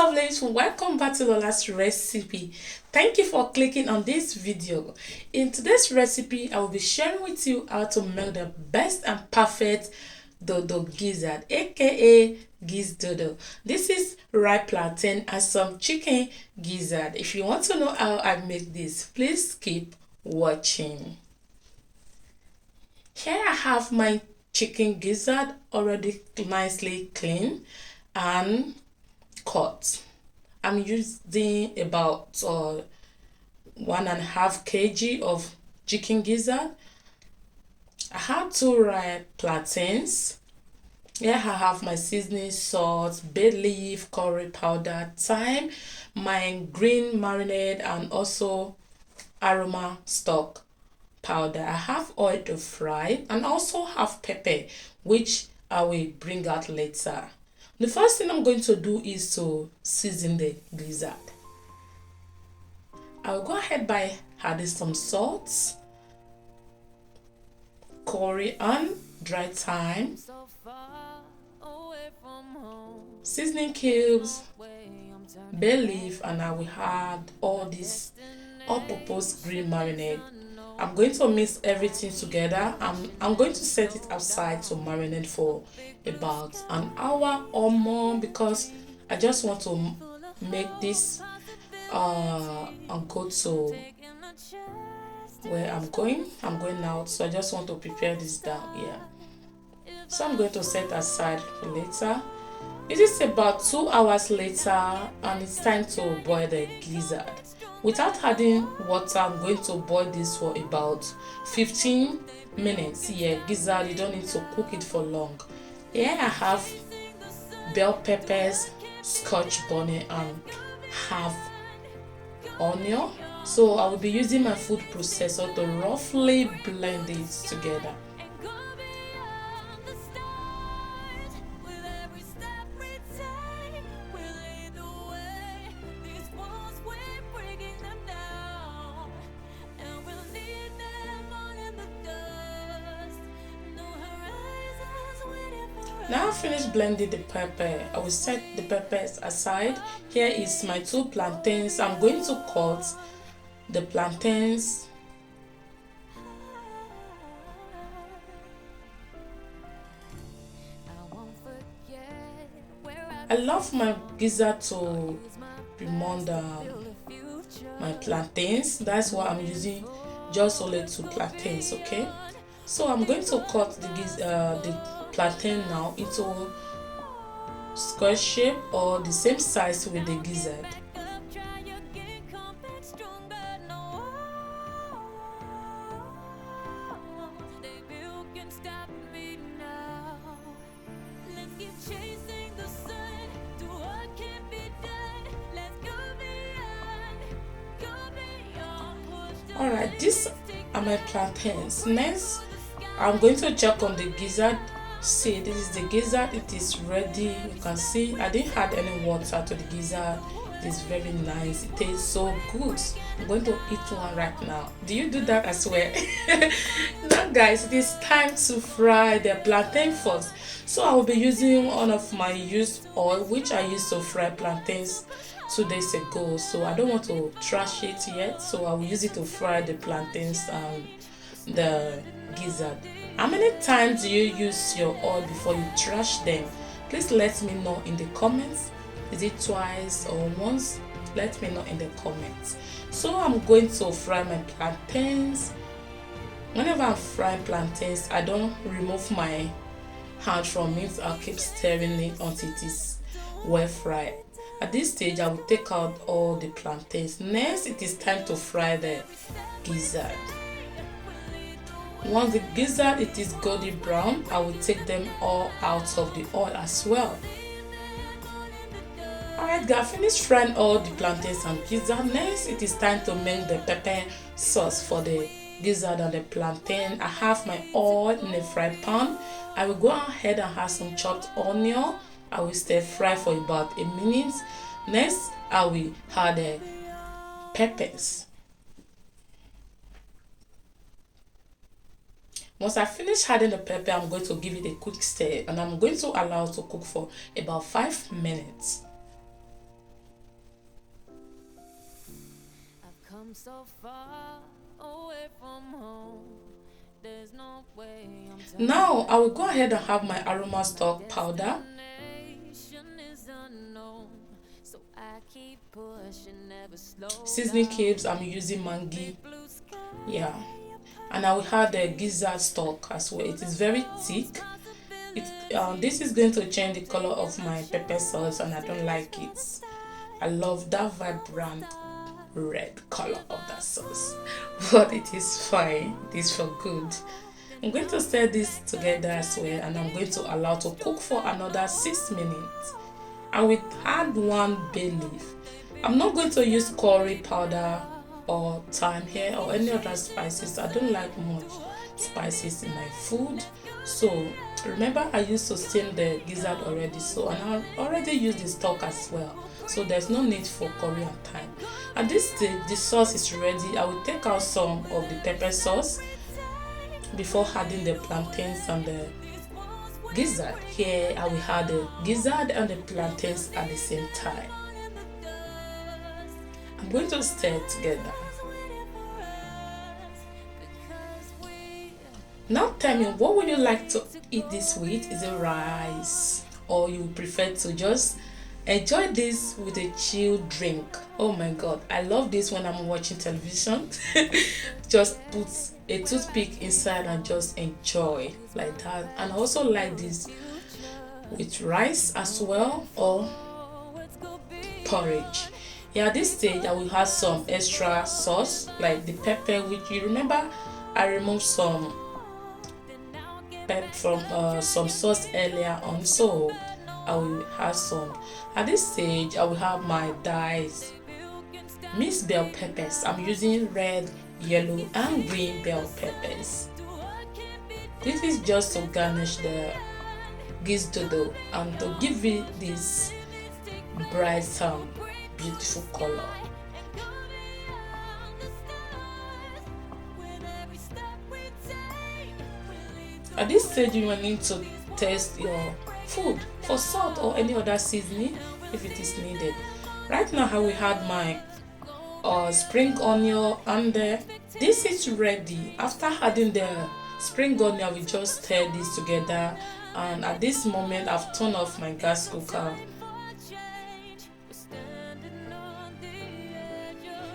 lovelies, welcome back to the last recipe. Thank you for clicking on this video. In today's recipe I will be sharing with you how to make the best and perfect Dodo Gizzard, aka Gizdodo. This is ripe plantain and some chicken gizzard. If you want to know how I make this, please keep watching. Here I have my chicken gizzard already nicely clean and cut. I'm using about 1.5 kg of chicken gizzard. I have 2 ripe plantains. Here I have my seasoning salt, bay leaf, curry powder, thyme, my green marinade, and also aroma stock powder. I have oil to fry and also have pepper, which I will bring out later. The first thing I'm going to do is to season the gizzard. I will go ahead by adding some salt, curry and dry thyme, seasoning cubes, bay leaf, and I will add all this all-purpose green marinade. I'm going to mix everything together. I'm going to set it aside to marinate for about an hour or more because I just want to make this and go to where I'm going out, so I just want to prepare this down here. So I'm going to set aside for later. It is about 2 hours later and it's time to boil the gizzard. Without adding water, I'm going to boil this for about 15 minutes. Yeah, gizzard, you don't need to cook it for long. Here I have bell peppers, scotch bonnet, and half onion. So I will be using my food processor to roughly blend it together. Now I finished blending the pepper. I will set the peppers aside. Here is my 2 plantains. I'm going to cut the plantains. I love my gizzard to remove my plantains. That's why I'm using just only 2 plantains. Okay, so I'm going to cut the plantain now into square shape or the same size with the gizzard. Alright, these are my plantains. Next, I'm going to check on the gizzard. See, this is the gizzard. It is ready. You can see I didn't add any water to the gizzard. It is very nice. It tastes so good. I'm going to eat one right now. Do you do that as well? Now guys, it is time to fry the plantain first. So I will be using one of my used oil which I used to fry plantains 2 days ago. So I don't want to trash it yet. So I will use it to fry the plantains and the gizzard. How many times do you use your oil before you trash them? Please let me know in the comments. Is it twice or once? Let me know in the comments. So I'm going to fry my plantains. Whenever I'm frying plantains, I don't remove my hand from it. I'll keep stirring it until it is well fried. At this stage, I will take out all the plantains. Next, it is time to fry the gizzard. Once the gizzard it is golden brown, I will take them all out of the oil as well. Alright guys, finished frying all the plantains and gizzard. Next, it is time to make the pepper sauce for the gizzard and the plantain. I have my oil in a fry pan. I will go ahead and add some chopped onion. I will stir fry for about a minute. Next, I will add the peppers. Once I finish adding the pepper, I'm going to give it a quick stir and I'm going to allow it to cook for about 5 minutes. Now I will go ahead and have my aroma stock powder. Seasoning cubes, I'm using mangi. Yeah. And I will have the gizzard stock as well. It is very thick. This is going to change the color of my pepper sauce, and I don't like it. I love that vibrant red color of that sauce, but it is fine. It is for good. I'm going to stir this together as well, and I'm going to allow to cook for another 6 minutes. I will add 1 bay leaf. I'm not going to use curry powder or thyme here or any other spices. I don't like much spices in my food. So remember, I used to steam the gizzard already, so and I already used the stock as well. So there's no need for curry and thyme. At this stage, the sauce is ready. I will take out some of the pepper sauce before adding the plantains and the gizzard. Here I will add the gizzard and the plantains at the same time. I'm going to stir it together. Now tell me, what would you like to eat this with? Is it rice, or you prefer to just enjoy this with a chilled drink? Oh my god, I love this when I'm watching television. Just put a toothpick inside and just enjoy like that. And I also like this with rice as well, or porridge. Yeah, at this stage I will have some extra sauce like the pepper, which you remember I removed some pepper from some sauce earlier on, so I will have some. At this stage I will have my diced mixed bell peppers. I'm using red, yellow and green bell peppers. This is just to garnish the Gizdodo and to give it this bright beautiful color. At this stage you will need to taste your food for salt or any other seasoning if it is needed. Right now I will add my spring onion, and this is ready. After adding the spring onion, I will just stir this together, and at this moment I've turned off my gas cooker.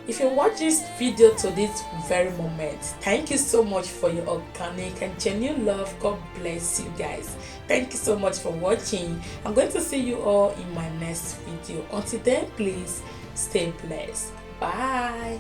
If you watch this video to this very moment, thank you so much for your organic and genuine love. God bless you guys. Thank you so much for watching. I'm going to see you all in my next video. Until then, please stay blessed. Bye.